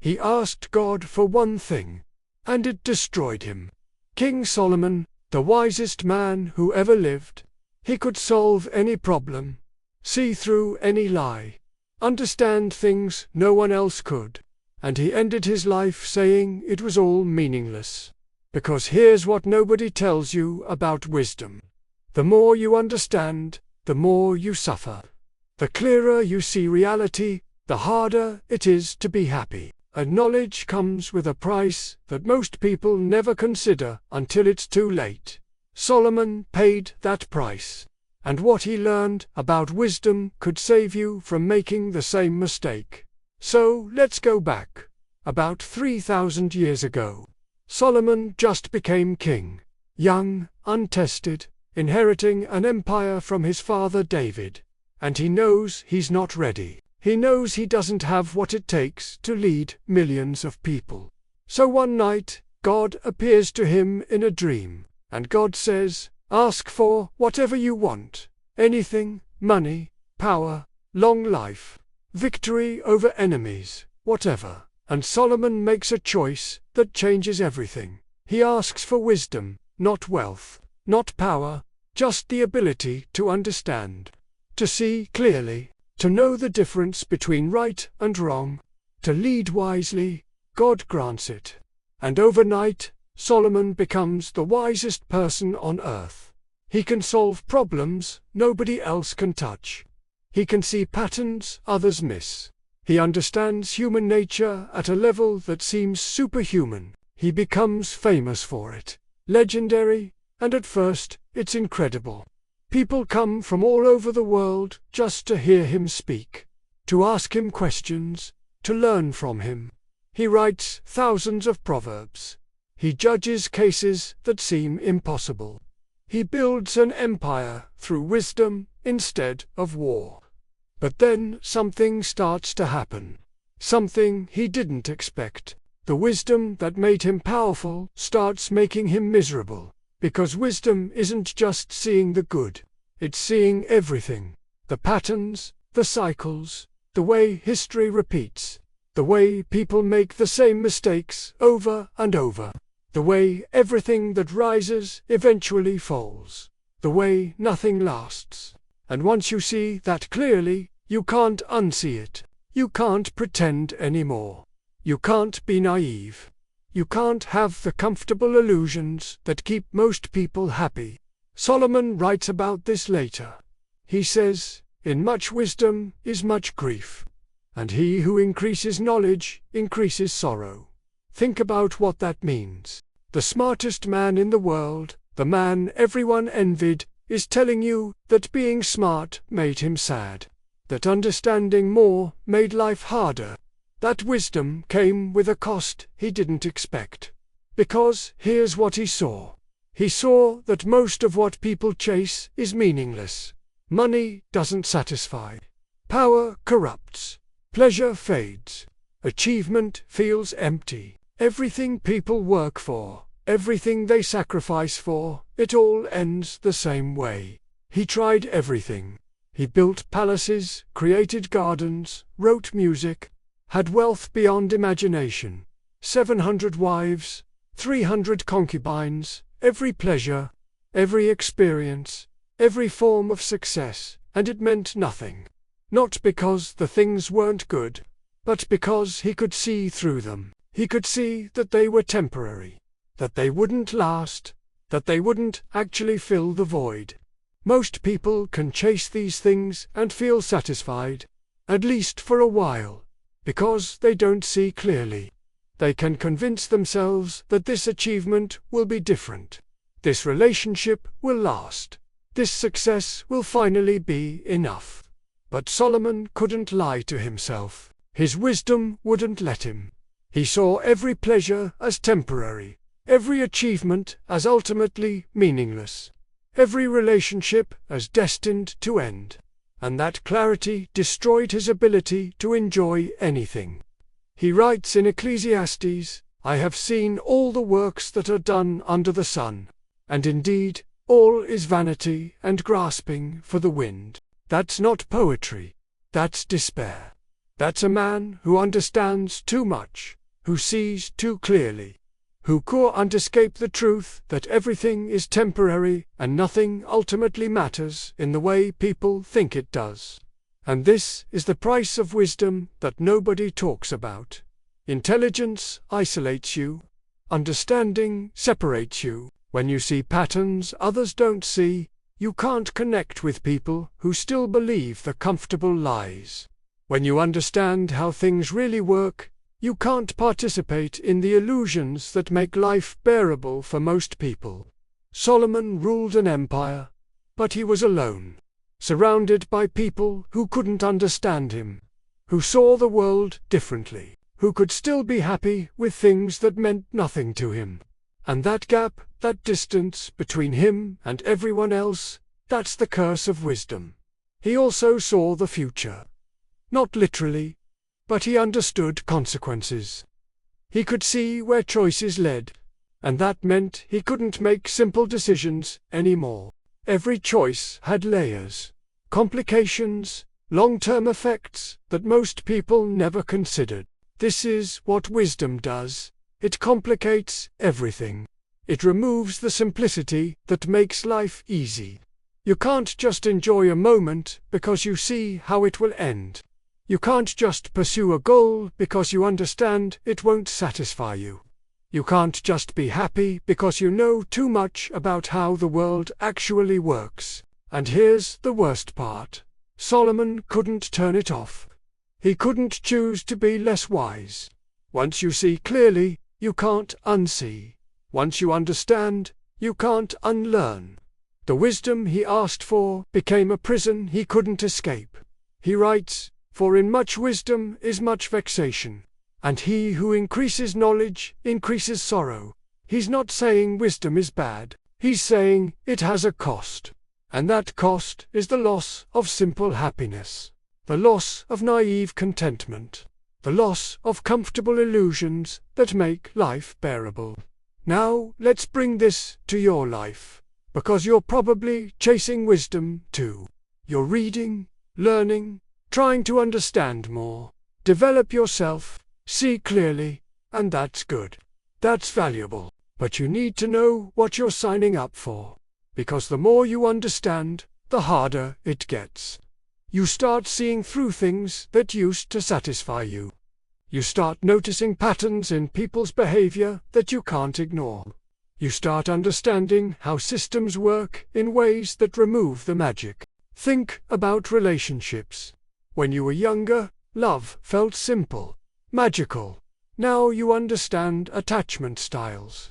He asked God for one thing, and it destroyed him. King Solomon, the wisest man who ever lived, he could solve any problem, see through any lie, understand things no one else could, and he ended his life saying it was all meaningless. Because here's what nobody tells you about wisdom. The more you understand, the more you suffer. The clearer you see reality, the harder it is to be happy. And knowledge comes with a price that most people never consider until it's too late. Solomon paid that price. And what he learned about wisdom could save you from making the same mistake. So let's go back. About 3,000 years ago, Solomon just became king. Young, untested, inheriting an empire from his father David. And he knows he's not ready. He knows he doesn't have what it takes to lead millions of people. So one night, God appears to him in a dream, and God says, "Ask for whatever you want. Anything, money, power, long life, victory over enemies, whatever." And Solomon makes a choice that changes everything. He asks for wisdom, not wealth, not power, just the ability to understand, to see clearly, to know the difference between right and wrong, to lead wisely. God grants it. And overnight, Solomon becomes the wisest person on earth. He can solve problems nobody else can touch. He can see patterns others miss. He understands human nature at a level that seems superhuman. He becomes famous for it, legendary, and at first, it's incredible. People come from all over the world just to hear him speak, to ask him questions, to learn from him. He writes thousands of proverbs. He judges cases that seem impossible. He builds an empire through wisdom instead of war. But then something starts to happen. Something he didn't expect. The wisdom that made him powerful starts making him miserable. Because wisdom isn't just seeing the good. It's seeing everything. The patterns, the cycles, the way history repeats. The way people make the same mistakes over and over. The way everything that rises eventually falls. The way nothing lasts. And once you see that clearly, you can't unsee it. You can't pretend anymore. You can't be naive. You can't have the comfortable illusions that keep most people happy. Solomon writes about this later. He says, "In much wisdom is much grief, and he who increases knowledge increases sorrow." Think about what that means. The smartest man in the world, the man everyone envied, is telling you that being smart made him sad. That understanding more made life harder. That wisdom came with a cost he didn't expect. Because here's what he saw. He saw that most of what people chase is meaningless. Money doesn't satisfy. Power corrupts. Pleasure fades. Achievement feels empty. Everything people work for, everything they sacrifice for, it all ends the same way. He tried everything. He built palaces, created gardens, wrote music, had wealth beyond imagination, 700 wives, 300 concubines, every pleasure, every experience, every form of success, and it meant nothing. Not because the things weren't good, but because he could see through them. He could see that they were temporary, that they wouldn't last, that they wouldn't actually fill the void. Most people can chase these things and feel satisfied, at least for a while, because they don't see clearly. They can convince themselves that this achievement will be different. This relationship will last. This success will finally be enough. But Solomon couldn't lie to himself. His wisdom wouldn't let him. He saw every pleasure as temporary, every achievement as ultimately meaningless, every relationship as destined to end. And that clarity destroyed his ability to enjoy anything. He writes in Ecclesiastes, "I have seen all the works that are done under the sun, and indeed, all is vanity and grasping for the wind." That's not poetry. That's despair. That's a man who understands too much, who sees too clearly, who can't escape the truth that everything is temporary and nothing ultimately matters in the way people think it does. And this is the price of wisdom that nobody talks about. Intelligence isolates you. Understanding separates you. When you see patterns others don't see, you can't connect with people who still believe the comfortable lies. When you understand how things really work, you can't participate in the illusions that make life bearable for most people. Solomon ruled an empire, but he was alone, surrounded by people who couldn't understand him, who saw the world differently, who could still be happy with things that meant nothing to him. And that gap, that distance between him and everyone else, that's the curse of wisdom. He also saw the future. Not literally, but he understood consequences. He could see where choices led, and that meant he couldn't make simple decisions anymore. Every choice had layers, complications, long-term effects that most people never considered. This is what wisdom does. It complicates everything. It removes the simplicity that makes life easy. You can't just enjoy a moment because you see how it will end. You can't just pursue a goal because you understand it won't satisfy you. You can't just be happy because you know too much about how the world actually works. And here's the worst part. Solomon couldn't turn it off. He couldn't choose to be less wise. Once you see clearly, you can't unsee. Once you understand, you can't unlearn. The wisdom he asked for became a prison he couldn't escape. He writes, "For in much wisdom is much vexation, and he who increases knowledge increases sorrow." He's not saying wisdom is bad. He's saying it has a cost. And that cost is the loss of simple happiness, the loss of naive contentment, the loss of comfortable illusions that make life bearable. Now let's bring this to your life, because you're probably chasing wisdom too. You're reading, learning, trying to understand more, develop yourself, see clearly, and that's good. That's valuable. But you need to know what you're signing up for, because the more you understand, the harder it gets. You start seeing through things that used to satisfy you. You start noticing patterns in people's behavior that you can't ignore. You start understanding how systems work in ways that remove the magic. Think about relationships. When you were younger, love felt simple, magical. Now you understand attachment styles,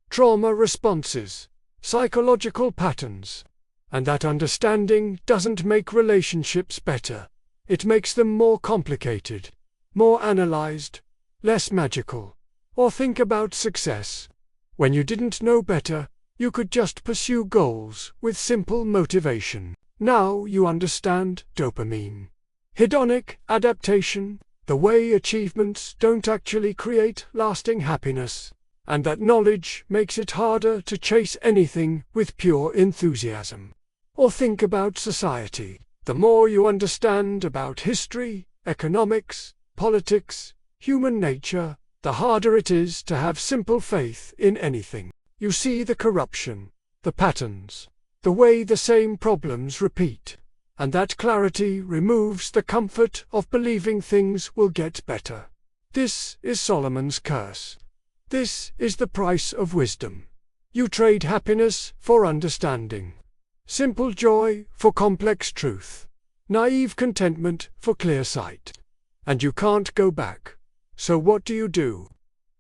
trauma responses, psychological patterns. And that understanding doesn't make relationships better. It makes them more complicated, more analyzed, less magical. Or think about success. When you didn't know better, you could just pursue goals with simple motivation. Now you understand dopamine, hedonic adaptation, the way achievements don't actually create lasting happiness, and that knowledge makes it harder to chase anything with pure enthusiasm. Or think about society. The more you understand about history, economics, politics, human nature, the harder it is to have simple faith in anything. You see the corruption, the patterns, the way the same problems repeat, and that clarity removes the comfort of believing things will get better. This is Solomon's curse. This is the price of wisdom. You trade happiness for understanding, simple joy for complex truth, naive contentment for clear sight. And you can't go back. So what do?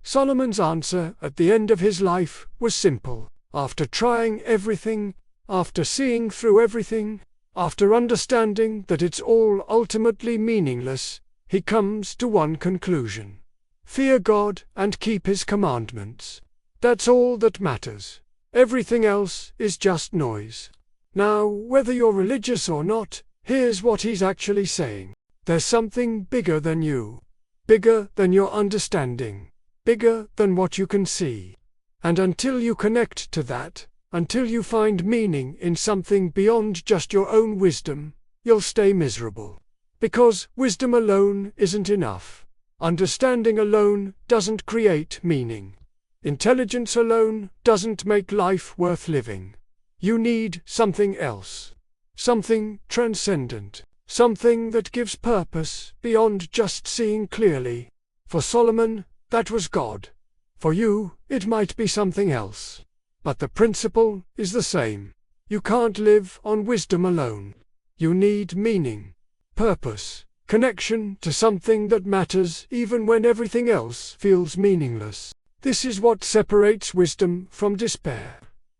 Solomon's answer at the end of his life was simple. After trying everything, after seeing through everything, after understanding that it's all ultimately meaningless, he comes to one conclusion: fear God and keep his commandments. That's all that matters. Everything else is just noise. Now, whether you're religious or not, here's what he's actually saying. There's something bigger than you, bigger than your understanding, bigger than what you can see. And until you connect to that, until you find meaning in something beyond just your own wisdom, you'll stay miserable. Because wisdom alone isn't enough. Understanding alone doesn't create meaning. Intelligence alone doesn't make life worth living. You need something else. Something transcendent. Something that gives purpose beyond just seeing clearly. For Solomon, that was God. For you, it might be something else. But the principle is the same. You can't live on wisdom alone. You need meaning, purpose, connection to something that matters even when everything else feels meaningless. This is what separates wisdom from despair.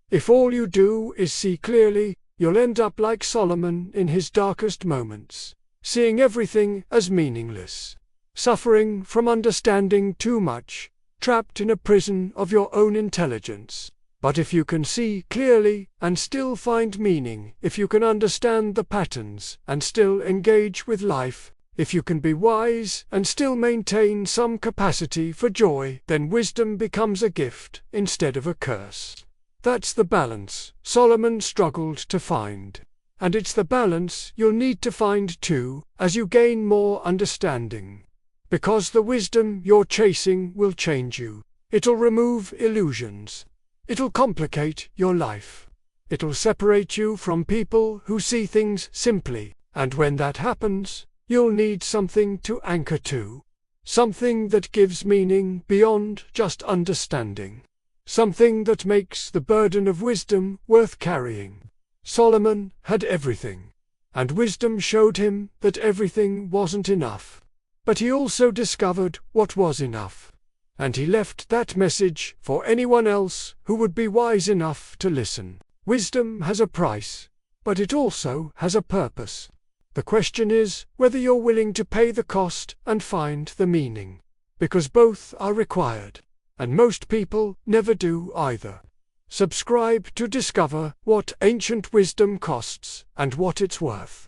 If all you do is see clearly, you'll end up like Solomon in his darkest moments, seeing everything as meaningless, suffering from understanding too much, trapped in a prison of your own intelligence. But if you can see clearly and still find meaning, if you can understand the patterns and still engage with life, if you can be wise and still maintain some capacity for joy, then wisdom becomes a gift instead of a curse. That's the balance Solomon struggled to find. And it's the balance you'll need to find too, as you gain more understanding. Because the wisdom you're chasing will change you. It'll remove illusions. It'll complicate your life. It'll separate you from people who see things simply. And when that happens, you'll need something to anchor to. Something that gives meaning beyond just understanding. Something that makes the burden of wisdom worth carrying. Solomon had everything. And wisdom showed him that everything wasn't enough. But he also discovered what was enough. And he left that message for anyone else who would be wise enough to listen. Wisdom has a price, but it also has a purpose. The question is whether you're willing to pay the cost and find the meaning. Because both are required, and most people never do either. Subscribe to discover what ancient wisdom costs and what it's worth.